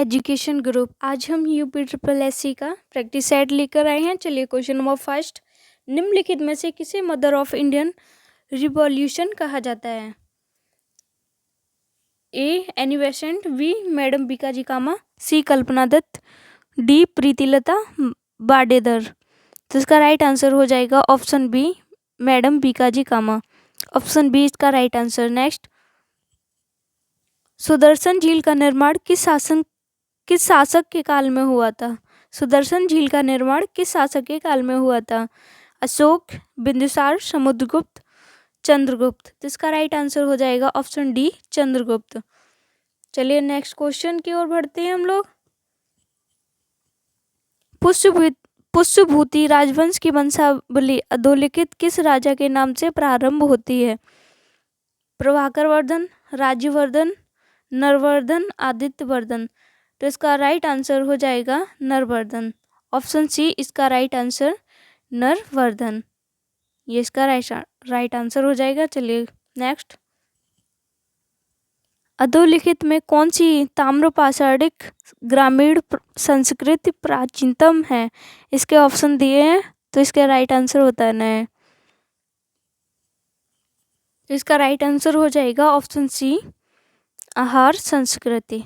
Education group. आज हम UP triple SC का प्रैक्टिस सेट लेकर आए हैं। चलिए क्वेश्चन नंबर फर्स्ट, निम्नलिखित में से किसे मदर ऑफ इंडियन रिवॉल्यूशन कहा जाता है? A Annie Besant, B madam Bhikaji Cama, C Kalpana Dutta, D Pritilata Waddedar. तो इसका राइट आंसर हो जाएगा option B madam Bhikaji Cama. Option B इसका राइट आंसर। नेक्स्ट, सुदर्शन झील का निर्माण किस शासक के काल में हुआ था? सुदर्शन झील का निर्माण किस शासक के काल में हुआ था? अशोक, बिंदुसार, समुद्रगुप्त, चंद्रगुप्त। तो इसका राइट आंसर हो जाएगा ऑप्शन डी चंद्रगुप्त। चलिए नेक्स्ट क्वेश्चन की ओर बढ़ते हैं हम लोग। पुष्यभूति राजवंश की वंशावली अधोलिखित किस राजा के नाम से प्रारंभ होती है? प्रभाकर वर्धन, राज्यवर्धन, नरवर्धन, आदित्यवर्धन। तो इसका राइट आंसर हो जाएगा नरवर्धन। ऑप्शन सी इसका राइट आंसर नरवर्धन, ये इसका राइट आंसर हो जाएगा। चलिए नेक्स्ट, अधोलिखित में कौन सी ताम्रपाषाणिक ग्रामीण संस्कृति प्राचीनतम है? इसके ऑप्शन दिए हैं, तो इसका राइट आंसर बताना है। तो इसका राइट आंसर हो जाएगा ऑप्शन सी आहार संस्कृति।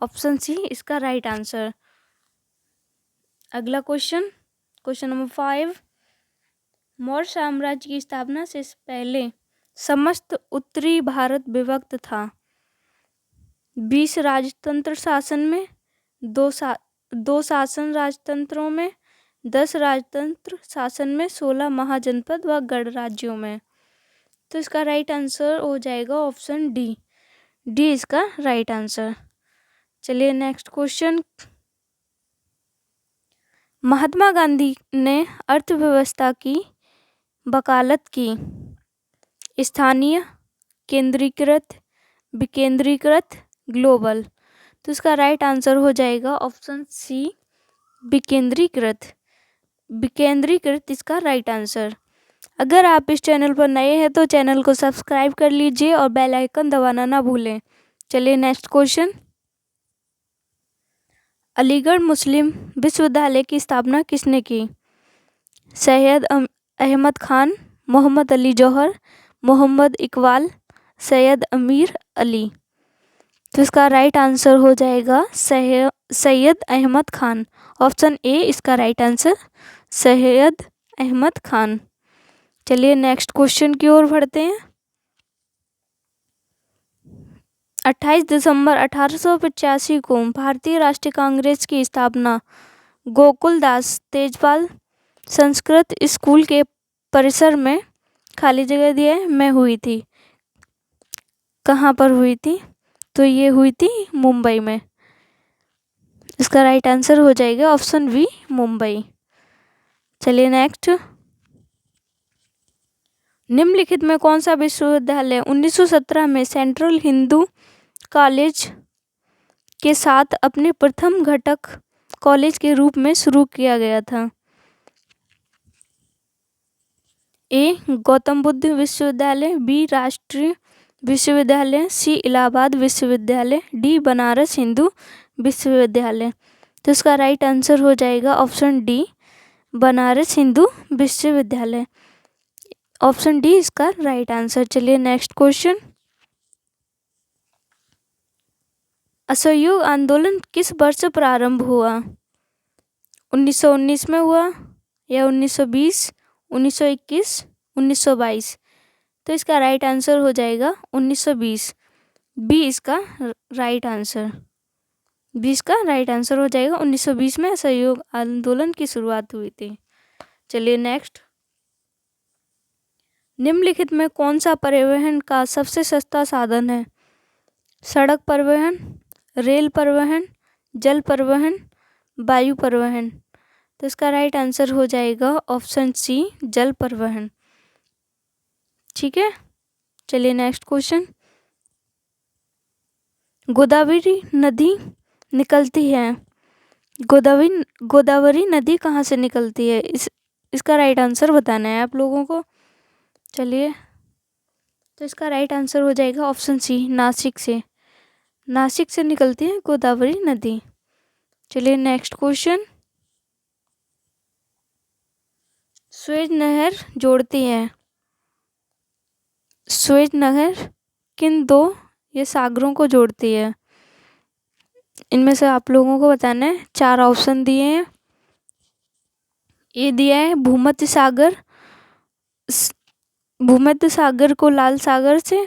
ऑप्शन सी इसका राइट आंसर। अगला क्वेश्चन, क्वेश्चन नंबर 5, मौर्य साम्राज्य की स्थापना से पहले समस्त उत्तरी भारत विभक्त था। 20 राजतंत्र शासन में, दो शासन राजतंत्रों में, 10 राजतंत्र शासन में, 16 महाजनपद व गणराज्यों में। तो इसका राइट आंसर हो जाएगा ऑप्शन डी, डी इसका राइट आंसर। चलिए नेक्स्ट क्वेश्चन, महात्मा गांधी ने अर्थव्यवस्था की वकालत की। स्थानीय, केंद्रीकृत, विकेंद्रीकृत, ग्लोबल। तो इसका राइट आंसर हो जाएगा ऑप्शन सी विकेंद्रीकृत। विकेंद्रीकृत इसका राइट आंसर। अगर आप इस चैनल पर नए हैं तो चैनल को सब्सक्राइब कर लीजिए और बेल आइकन दबाना ना भूलें। चलिए नेक्स्ट क्वेश्चन, अलीगढ़ मुस्लिम विश्वविद्यालय की स्थापना किसने की? सैयद अहमद खान, मोहम्मद अली जौहर, मोहम्मद इकबाल, सैयद अमीर अली। तो इसका राइट आंसर हो जाएगा सैयद अहमद खान। ऑप्शन ए इसका राइट आंसर, सैयद अहमद खान। चलिए नेक्स्ट क्वेश्चन की ओर बढ़ते हैं। 28 दिसंबर 1885 को भारतीय राष्ट्रीय कांग्रेस की स्थापना गोकुलदास तेजपाल संस्कृत स्कूल के परिसर में, खाली जगह दिया है, में हुई थी। कहाँ पर हुई थी? तो ये हुई थी मुंबई में। इसका राइट आंसर हो जाएगा ऑप्शन बी मुंबई। चलिए नेक्स्ट, निम्नलिखित में कौन सा विश्वविद्यालय 1917 में सेंट्रल हिंदू कॉलेज के साथ अपने प्रथम घटक कॉलेज के रूप में शुरू किया गया था? ए गौतम बुद्ध विश्वविद्यालय, बी राष्ट्रीय विश्वविद्यालय, सी इलाहाबाद विश्वविद्यालय, डी बनारस हिंदू विश्वविद्यालय। तो इसका राइट आंसर हो जाएगा ऑप्शन डी बनारस हिंदू विश्वविद्यालय। ऑप्शन डी इसका राइट आंसर। चलिए नेक्स्ट क्वेश्चन, असहयोग आंदोलन किस वर्ष प्रारंभ हुआ? 1919 में हुआ या 1920, 1921, 1922? तो इसका राइट आंसर हो जाएगा 1920। बी इसका राइट आंसर, 20 का राइट आंसर हो जाएगा। 1920 में असहयोग आंदोलन की शुरुआत हुई थी। चलिए नेक्स्ट, निम्नलिखित में कौन सा परिवहन का सबसे सस्ता साधन है? सड़क परिवहन, रेल परिवहन, जल परिवहन, वायु परिवहन। तो इसका राइट आंसर हो जाएगा ऑप्शन सी जल परिवहन। ठीक है, चलिए नेक्स्ट क्वेश्चन, गोदावरी नदी निकलती है, गोदावरी नदी कहाँ से निकलती है? इसका राइट आंसर बताना है आप लोगों को। चलिए, तो इसका राइट आंसर हो जाएगा ऑप्शन सी नासिक से। नासिक से निकलती है गोदावरी नदी। चलिए नेक्स्ट क्वेश्चन। स्वेज नहर जोड़ती है, स्वेज नहर किन दो ये सागरों को जोड़ती है? इनमें से आप लोगों को बताना है। 4 ऑप्शन दिए हैं। ए दिया है भूमध्य सागर, भूमध्य सागर को लाल सागर से।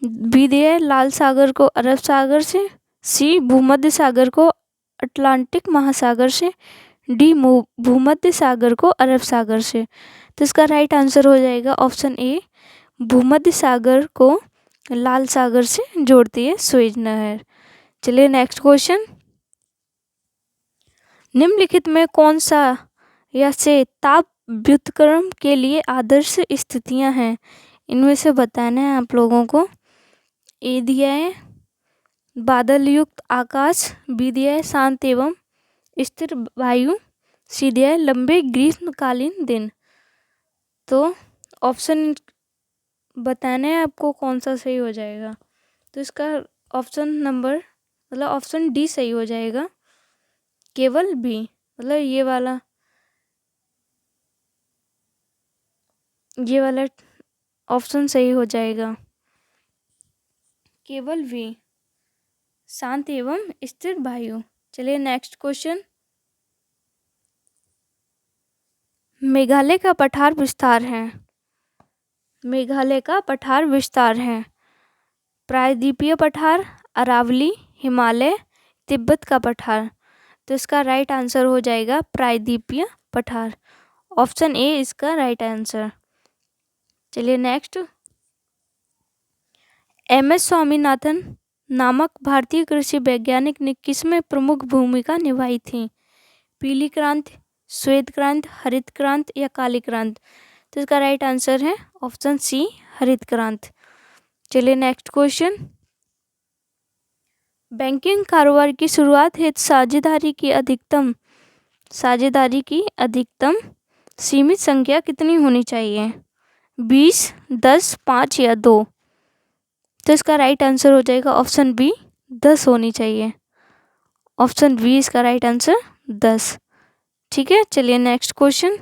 बी दिया है लाल सागर को अरब सागर से। सी भूमध्य सागर को अटलांटिक महासागर से। डी भूमध्य सागर को अरब सागर से। तो इसका राइट आंसर हो जाएगा ऑप्शन ए, भूमध्य सागर को लाल सागर से जोड़ती है स्वेज नहर। चलिए नेक्स्ट क्वेश्चन। निम्नलिखित में कौन सा या से ताप व्युत्क्रमण के लिए आदर्श स्थितियां हैं? इनमें से बताना है आप लोगों को। ए दिया है बादल युक्त आकाश, बी दिया है शांत एवं स्थिर वायु, सी दिया है लंबे ग्रीष्मकालीन दिन। तो ऑप्शन बताना है आपको कौन सा सही हो जाएगा। तो इसका ऑप्शन डी सही हो जाएगा, केवल बी, मतलब ये वाला ऑप्शन सही हो जाएगा, केवल वी, शांत एवं स्थिर वायु। चलिए नेक्स्ट क्वेश्चन। मेघालय का पठार विस्तार है, मेघालय का पठार विस्तार है प्रायद्वीपीय पठार, अरावली, हिमालय, तिब्बत का पठार। तो इसका राइट आंसर हो जाएगा प्रायद्वीपीय पठार। ऑप्शन ए इसका राइट आंसर। चलिए नेक्स्ट। एम.एस. स्वामीनाथन नामक भारतीय कृषि वैज्ञानिक ने किसमें प्रमुख भूमिका निभाई थी? पीली क्रांति, श्वेत क्रांति, हरित क्रांति या काली क्रांति। तो इसका राइट आंसर है ऑप्शन सी, हरित क्रांति। चलिए नेक्स्ट क्वेश्चन। बैंकिंग कारोबार की शुरुआत हेतु साझेदारी की अधिकतम सीमित संख्या कितनी होनी चाहिए? 20, 10, 5 या 2। तो इसका राइट आंसर हो जाएगा ऑप्शन बी, 10 होनी चाहिए। ऑप्शन बी इसका राइट आंसर 10। ठीक है, चलिए नेक्स्ट क्वेश्चन।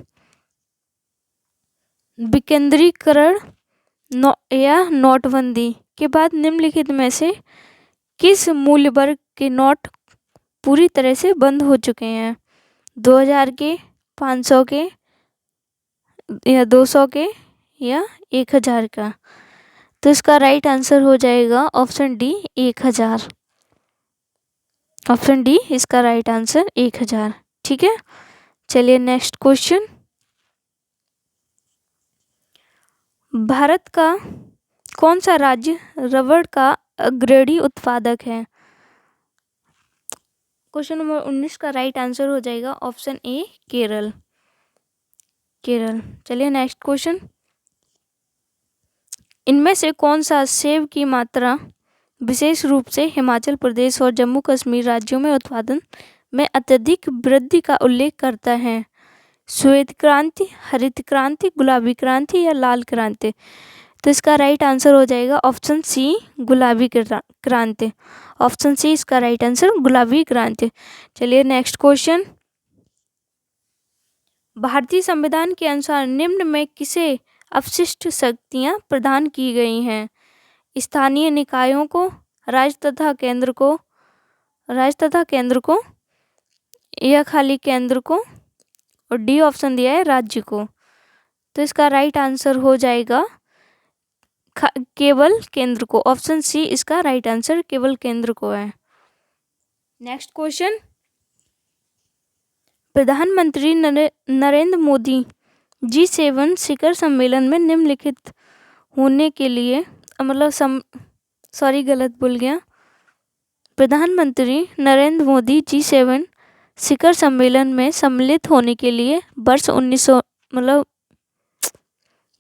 विकेंद्रीकरण या नोटबंदी के बाद निम्नलिखित में से किस मूल्य वर्ग के नोट पूरी तरह से बंद हो चुके हैं? 2000 के, 500 के या 200 के या 1000 का। तो इसका राइट आंसर हो जाएगा ऑप्शन डी, 1000। ऑप्शन डी इसका राइट आंसर 1000। ठीक है, चलिए नेक्स्ट क्वेश्चन। भारत का कौन सा राज्य रबड़ का अग्रणी उत्पादक है? क्वेश्चन नंबर 19 का राइट आंसर हो जाएगा ऑप्शन ए, केरल। केरल। चलिए नेक्स्ट क्वेश्चन। इनमें से कौन सा सेब की मात्रा विशेष रूप से हिमाचल प्रदेश और जम्मू कश्मीर राज्यों में उत्पादन में अत्यधिक वृद्धि का उल्लेख करता है? श्वेत क्रांति, हरित क्रांति, गुलाबी क्रांति या लाल क्रांति। तो इसका राइट आंसर हो जाएगा ऑप्शन सी, गुलाबी क्रांति। ऑप्शन सी इसका राइट आंसर, गुलाबी क्रांति। चलिए नेक्स्ट क्वेश्चन। भारतीय संविधान के अनुसार निम्न में किसे अपशिष्ट शक्तियां प्रदान की गई हैं? स्थानीय निकायों को, राज्य तथा केंद्र को या खाली केंद्र को, और डी ऑप्शन दिया है राज्य को। तो इसका राइट आंसर हो जाएगा केवल केंद्र को। ऑप्शन सी इसका राइट आंसर केवल केंद्र को है। Next question. प्रधानमंत्री नरेंद्र मोदी G7 शिखर सम्मेलन में निम्नलिखित होने के लिए गलत बोल गया। प्रधानमंत्री नरेंद्र मोदी G7 शिखर सम्मेलन में सम्मिलित होने के लिए वर्ष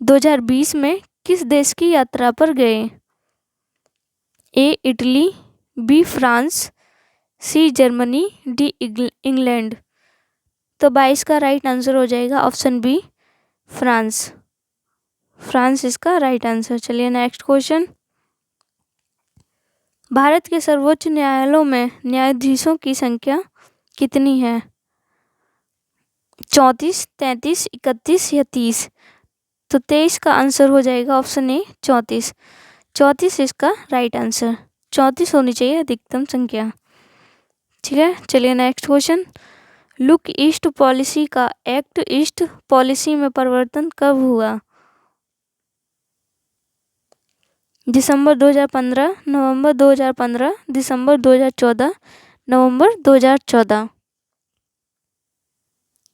2020 में किस देश की यात्रा पर गए? A Italy, B France, C Germany, D England. तो 22 का राइट आंसर हो जाएगा ऑप्शन बी, फ्रांस। फ्रांस इसका राइट आंसर। चलिए नेक्स्ट क्वेश्चन। भारत के सर्वोच्च न्यायालयों में न्यायाधीशों की संख्या कितनी है? 34, 33, 31 या 30? तो 23 का आंसर हो जाएगा ऑप्शन ए 34। 34 इसका राइट आंसर। 34 होनी चाहिए अधिकतम संख्या। ठीक है, चलिए next question. Look east policy का एक्ट ईस्ट पॉलिसी में परिवर्तन कब हुआ? दिसंबर 2015, नवंबर 2015, दिसंबर 2014, नवंबर 2014?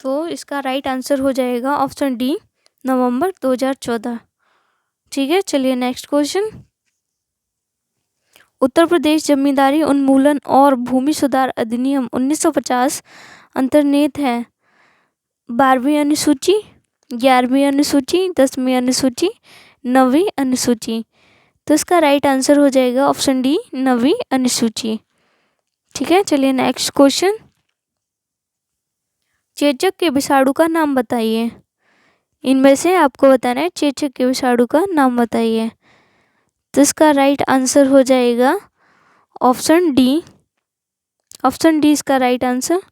तो इसका राइट आंसर हो जाएगा ऑप्शन डी नवंबर 2014। ठीक है, चलिए नेक्स्ट क्वेश्चन। उत्तर प्रदेश जमींदारी उन्मूलन और भूमि सुधार अधिनियम 1950 अंतर्निहित है 12वीं अनुसूची, 11वीं अनुसूची, 10वीं अनुसूची, 9वीं अनुसूची? तो इसका राइट आंसर हो जाएगा ऑप्शन डी 9वीं अनुसूची। ठीक है, चलिए नेक्स्ट क्वेश्चन। चेचक के विषाणु का नाम बताइए। इनमें से आपको बताना है चेचक के विषाणु का नाम बताइए। तो इसका राइट आंसर हो जाएगा ऑप्शन डी। ऑप्शन डी इसका राइट आंसर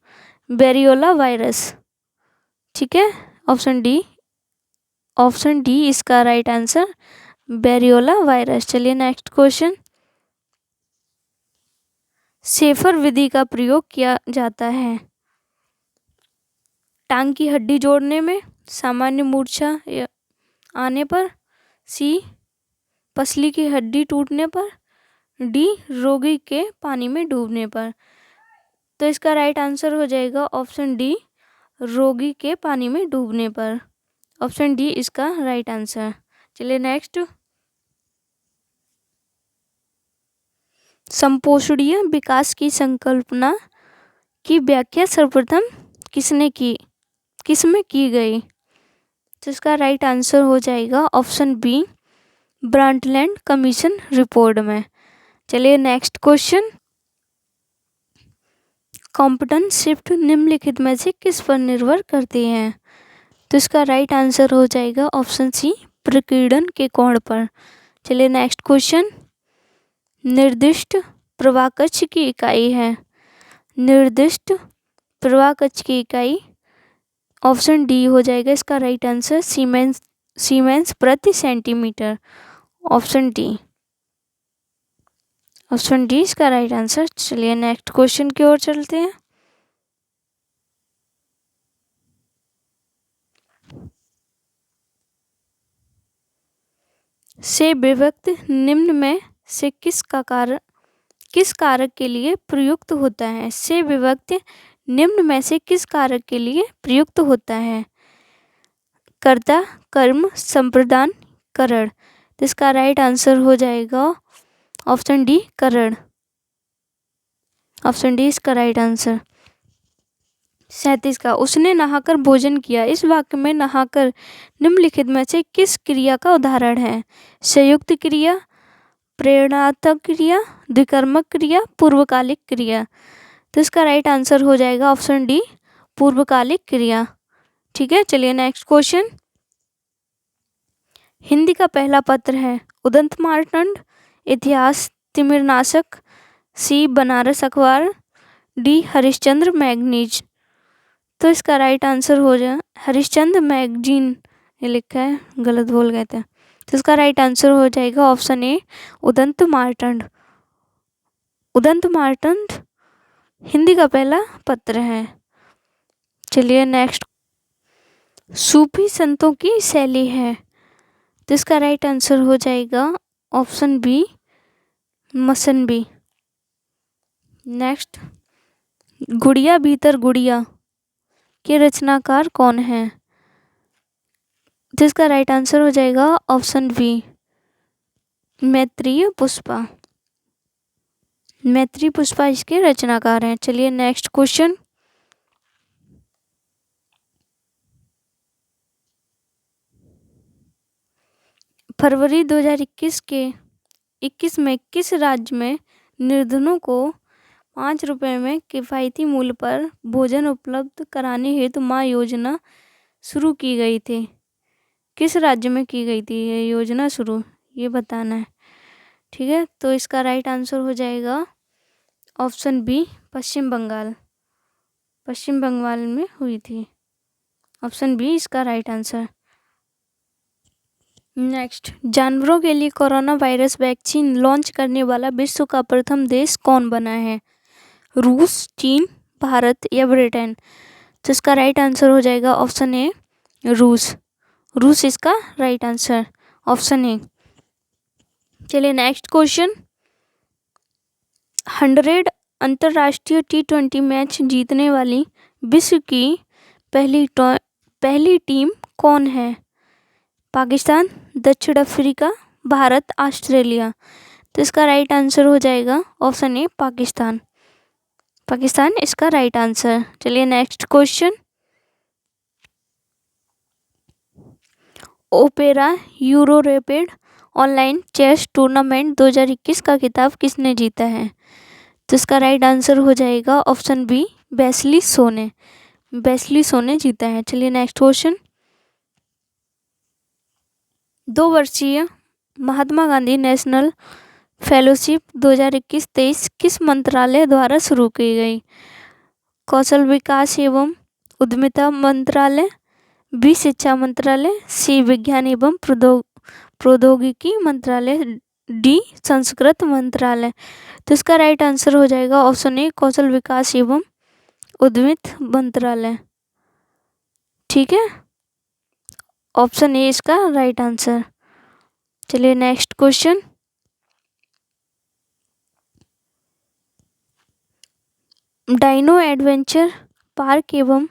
वेरियोला वायरस। ठीक है, ऑप्शन डी। ऑप्शन डी इसका राइट आंसर वेरियोला वायरस। चलिए नेक्स्ट क्वेश्चन। शेफर विधि का प्रयोग किया जाता है टांग की हड्डी जोड़ने में, सामान्य मूर्छा आने पर, सी पसली की हड्डी टूटने पर, डी रोगी के पानी में डूबने पर? तो इसका राइट आंसर हो जाएगा ऑप्शन डी रोगी के पानी में डूबने पर। ऑप्शन डी इसका राइट आंसर। चलिए नेक्स्ट। संपोषणीय विकास की संकल्पना की व्याख्या सर्वप्रथम किसमें की गई? तो इसका राइट आंसर हो जाएगा ऑप्शन बी ब्रांटलैंड कमीशन रिपोर्ट में। चलिए नेक्स्ट क्वेश्चन। कॉम्पिटेंस शिफ्ट निम्नलिखित में से किस पर निर्भर करती हैं? तो इसका राइट आंसर हो जाएगा ऑप्शन सी प्रकीर्णन के कोण पर। चलिए नेक्स्ट क्वेश्चन। निर्दिष्ट प्रवाह कक्ष की इकाई है। निर्दिष्ट प्रवाह कक्ष की इकाई ऑप्शन डी हो जाएगा इसका राइट आंसर सीमेंस प्रति centimetre. Option D. Option D इसका राइट आंसर। चलिए नेक्स्ट क्वेश्चन की ओर चलते हैं। से विभक्त निम्न में से किस कारक के लिए प्रयुक्त होता है? से विभक्त निम्न में से किस कारक के लिए प्रयुक्त होता है? कर्ता, कर्म, संप्रदान, करण? तो इसका राइट आंसर हो जाएगा ऑप्शन डी करण। ऑप्शन डी इसका राइट आंसर। 37 का उसने नहाकर भोजन किया। इस वाक्य में नहाकर निम्नलिखित में से किस क्रिया का उदाहरण है? संयुक्त क्रिया, प्रेरणात्मक क्रिया, द्विकर्मक क्रिया, पूर्वकालिक क्रिया? तो इसका राइट आंसर हो जाएगा ऑप्शन डी पूर्वकालिक क्रिया। ठीक है, चलिए नेक्स्ट क्वेश्चन। हिंदी का पहला पत्र है उदंत मार्तंड, इतिहास, तिमिरनाशक, सी बनारस अखबार, डी हरिश्चंद्र मैगजीन? तो इसका राइट आंसर हो जाए हरिश्चंद्र मैगजीन। ये लिखा है, गलत बोल गए थे। तो इसका राइट आंसर हो जाएगा ऑप्शन ए उदंत मार्तंड। उदंत मार्तंड हिंदी का पहला पत्र है। चलिए नेक्स्ट। सूफी संतों की शैली है। तो इसका राइट आंसर हो जाएगा ऑप्शन बी मसनबी। नेक्स्ट। गुड़िया भीतर गुड़िया के रचनाकार कौन है? जिसका राइट आंसर हो जाएगा ऑप्शन बी मैत्रेय पुष्पा। मैत्रेय पुष्पा इसके रचनाकार हैं। चलिए नेक्स्ट क्वेश्चन। फरवरी 2021 में किस राज्य में निर्धनों को 5 रुपये में किफ़ायती मूल्य पर भोजन उपलब्ध कराने हेतु माँ योजना शुरू की गई थी? किस राज्य में की गई थी ये योजना शुरू, ये बताना है। ठीक है, तो इसका राइट आंसर हो जाएगा ऑप्शन बी, पश्चिम बंगाल। पश्चिम बंगाल में हुई थी। ऑप्शन बी इसका राइट आंसर। नेक्स्ट, जानवरों के लिए कोरोना वायरस वैक्सीन लॉन्च करने वाला विश्व का प्रथम देश कौन बना है? रूस, चीन, भारत या ब्रिटेन? तो इसका राइट आंसर हो जाएगा ऑप्शन ए, रूस। रूस इसका राइट आंसर, ऑप्शन ए। चलिए नेक्स्ट क्वेश्चन, 100 अंतर्राष्ट्रीय T20 मैच जीतने वाली विश्व की पहली टीम कौन है? पाकिस्तान, दक्षिण अफ्रीका, भारत, ऑस्ट्रेलिया? तो इसका राइट आंसर हो जाएगा ऑप्शन ए, पाकिस्तान। पाकिस्तान इसका राइट आंसर। चलिए next question, Opera Euro Rapid online chess tournament 2021 का खिताब किसने जीता है? तो इसका राइट आंसर हो जाएगा ऑप्शन बी, वेस्ली सो ने। वेस्ली सो ने जीता है। चलिए नेक्स्ट क्वेश्चन, 2 वर्षीय महात्मा गांधी नेशनल फेलोशिप 2021-23 किस मंत्रालय द्वारा शुरू की गई? कौशल विकास एवं उद्यमिता मंत्रालय, बी शिक्षा मंत्रालय, सी विज्ञान एवं प्रौद्योगिकी मंत्रालय, डी संस्कृत मंत्रालय? तो इसका राइट आंसर हो जाएगा ऑप्शन ए, कौशल विकास एवं उद्यमित मंत्रालय। ठीक है, ऑप्शन ए इसका राइट आंसर। चलिए next question, Dino Adventure Park एवं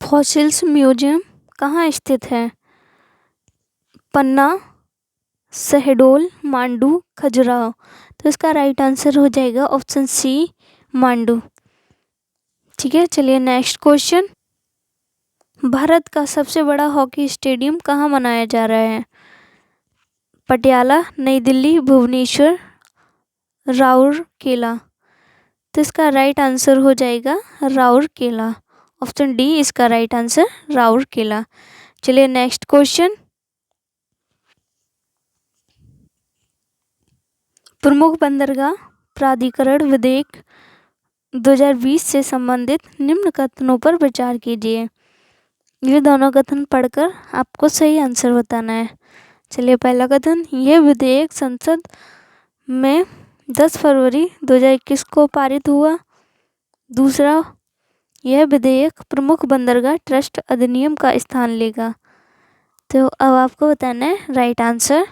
फॉसिल्स म्यूजियम कहाँ स्थित है? पन्ना, शहडोल, मांडू, खजुराहो? तो इसका राइट आंसर हो जाएगा ऑप्शन सी, मांडू। ठीक है, चलिए नेक्स्ट क्वेश्चन, भारत का सबसे बड़ा हॉकी स्टेडियम कहाँ बनाया जा रहा है? पटियाला, नई दिल्ली, भुवनेश्वर, राउरकेला? तो इसका राइट आंसर हो जाएगा राउरकेला। ऑप्शन डी इसका राइट आंसर, राउरकेला। चलिए नेक्स्ट क्वेश्चन, प्रमुख बंदरगाह प्राधिकरण विधेयक 2020 से संबंधित निम्न कथनों पर विचार कीजिए। ये दोनों कथन पढ़कर आपको सही आंसर बताना है। चलिए पहला कथन, यह विधेयक संसद में 10 फरवरी 2021 को पारित हुआ। दूसरा, यह विधेयक प्रमुख बंदरगाह ट्रस्ट अधिनियम का स्थान लेगा। तो अब आपको बताना है राइट आंसर।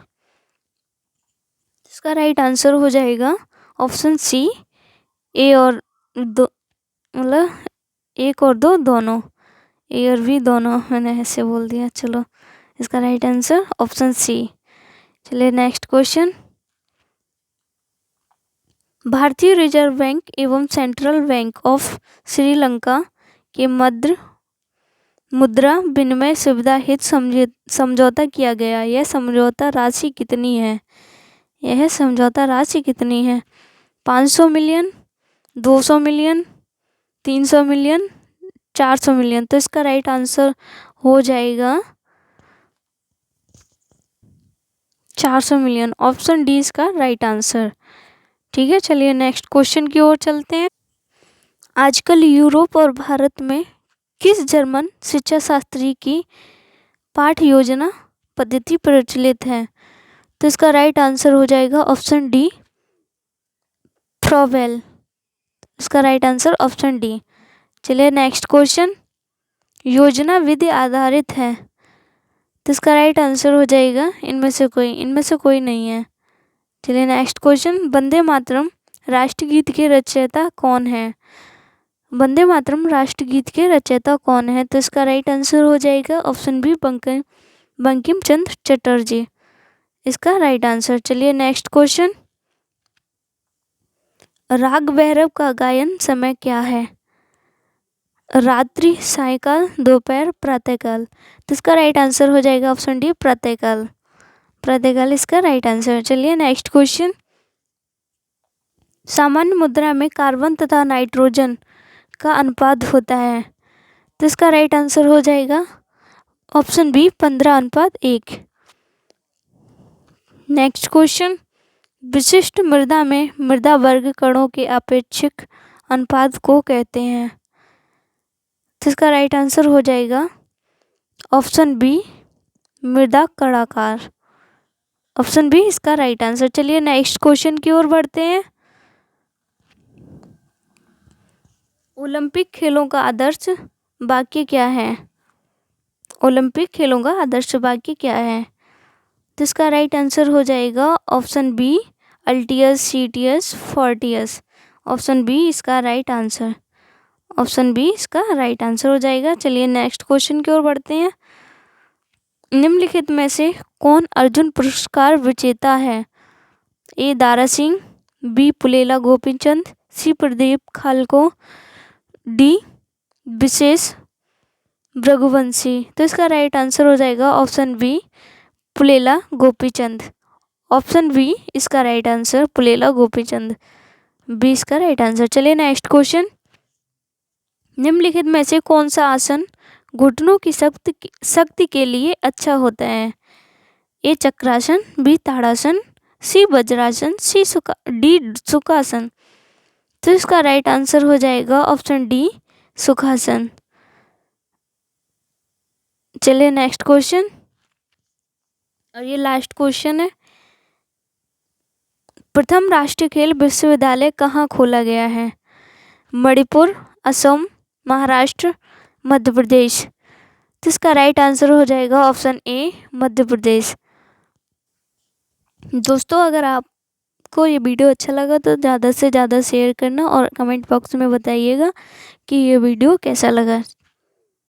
इसका राइट आंसर हो जाएगा ऑप्शन सी, ए और दो, मतलब 1 और 2 दोनों, ए और बी दोनों, मैंने ऐसे बोल दिया। चलो इसका राइट आंसर ऑप्शन सी। चलिए नेक्स्ट क्वेश्चन, भारतीय रिजर्व बैंक एवं सेंट्रल बैंक ऑफ श्रीलंका के मध्य मुद्रा विनिमय सुविधा हित समझौता किया गया। यह समझौता राशि कितनी है? यह समझौता राशि कितनी है? 500 मिलियन, 200 मिलियन, 300 मिलियन, 400 मिलियन? तो इसका राइट आंसर हो जाएगा 400 मिलियन। ऑप्शन डी इसका राइट आंसर। ठीक है, चलिए नेक्स्ट क्वेश्चन की ओर चलते हैं। आजकल यूरोप और भारत में किस जर्मन शिक्षा शास्त्री की पाठ योजना पद्धति प्रचलित है? तो इसका राइट आंसर हो जाएगा ऑप्शन डी, फ्रॉवेल। इसका राइट आंसर ऑप्शन डी। चलिए नेक्स्ट क्वेश्चन, योजना विधि आधारित है, तो इसका राइट आंसर हो जाएगा इनमें से कोई नहीं है। चलिए नेक्स्ट क्वेश्चन, वंदे मातरम राष्ट्रगीत के रचयिता कौन है? वंदे मातरम राष्ट्रगीत के रचयिता कौन है? तो इसका राइट आंसर हो जाएगा ऑप्शन बी, बंकिम चंद्र चटर्जी। इसका राइट आंसर। चलिए नेक्स्ट क्वेश्चन, राग भैरव का गायन समय क्या है? रात्रि, सायंकाल, दोपहर, प्रातःकाल? तो इसका राइट आंसर हो जाएगा ऑप्शन डी, प्रातःकाल। प्रातःकाल इसका राइट आंसर। चलिए नेक्स्ट क्वेश्चन, सामान्य मुद्रा में कार्बन तथा नाइट्रोजन का अनुपात होता है, तो इसका राइट आंसर हो जाएगा ऑप्शन बी, 15:1। नेक्स्ट क्वेश्चन, विशिष्ट मृदा में मृदा वर्ग कणों के अपेक्षिक अनुपात को कहते हैं। तो इसका राइट आंसर हो जाएगा ऑप्शन बी, मृदा कणाकार। ऑप्शन बी इसका राइट आंसर। चलिए नेक्स्ट क्वेश्चन की ओर बढ़ते हैं। ओलंपिक खेलों का आदर्श वाक्य क्या है? ओलंपिक खेलों का आदर्श वाक्य क्या है? तो इसका राइट आंसर हो जाएगा option B, altius citius fortius. Option B इसका राइट आंसर। ऑप्शन बी इसका राइट आंसर हो जाएगा। चलिए नेक्स्ट क्वेश्चन की ओर बढ़ते हैं। निम्नलिखित में से कौन अर्जुन पुरस्कार विजेता है? ए दारा सिंह, बी पुलेला गोपीचंद, सी प्रदीप खालको, डी विशेष भृगुवंशी। तो इसका राइट आंसर हो जाएगा option B, Pullela Gopichand. Option B इसका right answer, Pullela Gopichand. B इसका राइट आंसर। चलिए नेक्स्ट क्वेश्चन, निम्नलिखित में से कौन सा आसन घुटनों की शक्ति के लिए अच्छा होता है? ए चक्रासन, बी ताड़ासन, सी वज्रासन, डी सुखासन। तो इसका राइट आंसर हो जाएगा ऑप्शन डी, सुखासन। चलिए नेक्स्ट क्वेश्चन, और ये लास्ट क्वेश्चन है। प्रथम राष्ट्रीय खेल विश्वविद्यालय कहाँ खोला गया है? मणिपुर, असम, महाराष्ट्र, मध्य प्रदेश। तो इसका राइट आंसर हो जाएगा ऑप्शन ए, मध्य प्रदेश। दोस्तों अगर आपको ये वीडियो अच्छा लगा तो ज़्यादा से ज़्यादा शेयर करना और कमेंट बॉक्स में बताइएगा कि ये वीडियो कैसा लगा।